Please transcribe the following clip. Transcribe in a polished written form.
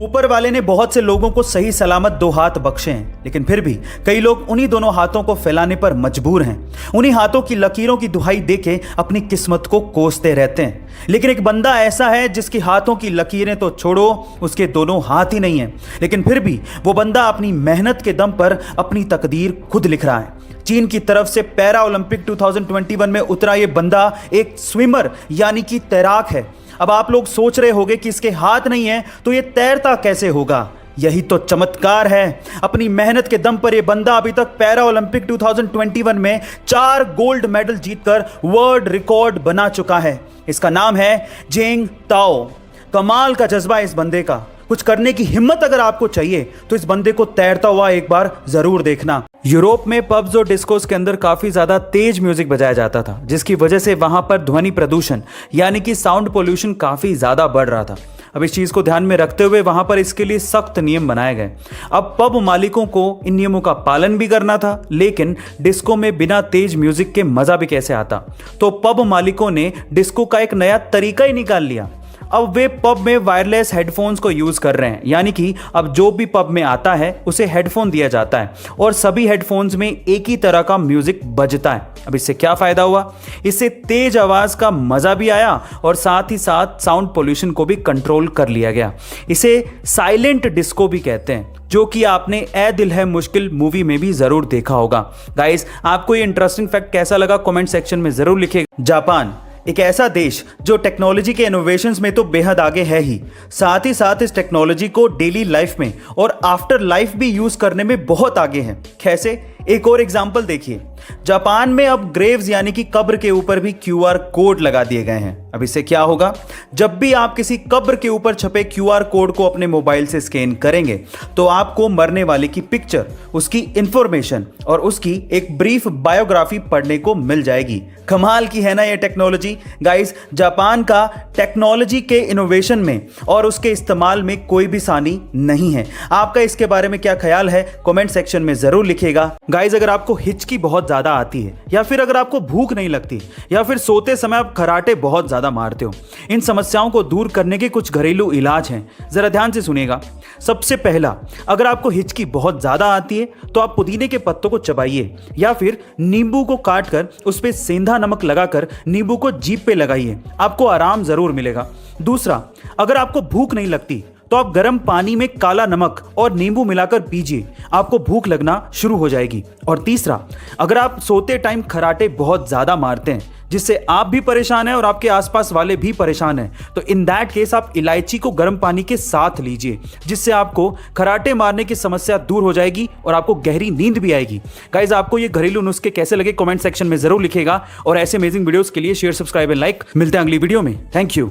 ऊपर वाले ने बहुत से लोगों को सही सलामत 2 हाथ बख्शे हैं, लेकिन फिर भी कई लोग उन्हीं दोनों हाथों को फैलाने पर मजबूर हैं। उन्हीं हाथों की लकीरों की दुहाई देके अपनी किस्मत को कोसते रहते हैं। लेकिन एक बंदा ऐसा है जिसकी हाथों की लकीरें तो छोड़ो, उसके दोनों हाथ ही नहीं हैं, लेकिन फिर भी वो बंदा अपनी मेहनत के दम पर अपनी तकदीर खुद लिख रहा है। चीन की तरफ से पैरा ओलंपिक 2021 में उतरा ये बंदा एक स्विमर यानी कि तैराक है। अब आप लोग सोच रहे होंगे कि इसके हाथ नहीं है तो ये तैरता कैसे होगा। यही तो चमत्कार है। अपनी मेहनत के दम पर यह बंदा अभी तक पैरा ओलंपिक 2021 में 4 गोल्ड मेडल जीतकर वर्ल्ड रिकॉर्ड बना चुका है। इसका नाम है जेंग ताओ। कमाल का जज्बा है इस बंदे का। कुछ करने की हिम्मत अगर आपको चाहिए तो इस बंदे को तैरता हुआ एक बार जरूर देखना। यूरोप में पब्स और डिस्कोस के अंदर काफी ज्यादा तेज म्यूजिक बजाया जाता था, जिसकी वजह से वहां पर ध्वनि प्रदूषण यानी कि साउंड पोल्यूशन काफी ज्यादा बढ़ रहा था। अब इस चीज को ध्यान में रखते हुए वहां पर इसके लिए सख्त नियम बनाए गए। अब पब मालिकों को इन नियमों का पालन भी करना था, लेकिन डिस्को में बिना तेज म्यूजिक के मजा भी कैसे आता। तो पब मालिकों ने डिस्को का एक नया तरीका ही निकाल लिया। अब वे पब में वायरलेस हेडफोन्स को यूज कर रहे हैं, यानी कि अब जो भी पब में आता है उसे हेडफोन दिया जाता है और सभी हेडफोन्स में एक ही तरह का म्यूजिक बजता है। अब इससे क्या फायदा हुआ? इससे तेज आवाज का मजा भी आया और साथ ही साथ साउंड पोल्यूशन को भी कंट्रोल कर लिया गया। इसे साइलेंट डिस्को भी कहते हैं, जो कि आपने ए दिल है मुश्किल मूवी में भी जरूर देखा होगा। गाइस, आपको ये इंटरेस्टिंग फैक्ट कैसा लगा कमेंट सेक्शन में जरूर लिखिएगा। जापान एक ऐसा देश जो टेक्नोलॉजी के इनोवेशंस में तो बेहद आगे है ही, साथ ही साथ इस टेक्नोलॉजी को डेली लाइफ में और आफ्टर लाइफ भी यूज करने में बहुत आगे है। कैसे? एक और एग्जांपल देखिए। जापान में अब ग्रेव्स यानी कि कब्र के ऊपर भी QR कोड लगा दिए गए हैं। अब इससे क्या होगा? जब भी आप किसी कब्र के ऊपर छपे QR कोड को अपने मोबाइल से स्कैन करेंगे तो आपको मरने वाले की पिक्चर, उसकी इंफॉर्मेशन और उसकी एक ब्रीफ बायोग्राफी पढ़ने को मिल जाएगी। कमाल की है ना ये टेक्नोलॉजी। गाइस, जापान का टेक्नोलॉजी के इनोवेशन में और उसके इस्तेमाल में कोई भी सानी नहीं है। आपका इसके बारे में क्या ख्याल है कमेंट सेक्शन में जरूर लिखिएगा। गाइस, अगर आपको हिचकी बहुत ज्यादा आती है या फिर अगर आपको भूख नहीं लगती या फिर सोते समय आप खराटे बहुत ज्यादा मारते हो, इन समस्याओं को दूर करने के कुछ घरेलू इलाज हैं। जरा ध्यान से सुनिएगा। सबसे पहला, अगर आपको हिचकी बहुत ज्यादा आती है तो आप पुदीने के पत्तों को चबाइए या फिर नींबू को काटकर उस पर सेंधा नमक लगाकर नींबू को जीभ पे लगाइए, आपको आराम जरूर मिलेगा। दूसरा, अगर आपको भूख नहीं लगती तो आप गर्म पानी में काला नमक और नींबू मिलाकर पीजिए, आपको भूख लगना शुरू हो जाएगी। और तीसरा, अगर आप सोते टाइम खराटे बहुत ज्यादा मारते हैं जिससे आप भी परेशान हैं और आपके आसपास वाले भी परेशान हैं, तो इन दैट केस आप इलायची को गर्म पानी के साथ लीजिए, जिससे आपको खराटे मारने की समस्या दूर हो जाएगी और आपको गहरी नींद भी आएगी। गाइस, आपको ये घरेलू नुस्खे कैसे लगे कमेंट सेक्शन में जरूर लिखिएगा और ऐसे अमेजिंग वीडियोस के लिए शेयर, सब्सक्राइब एंड लाइक। मिलते हैं अगली वीडियो में। Thank you.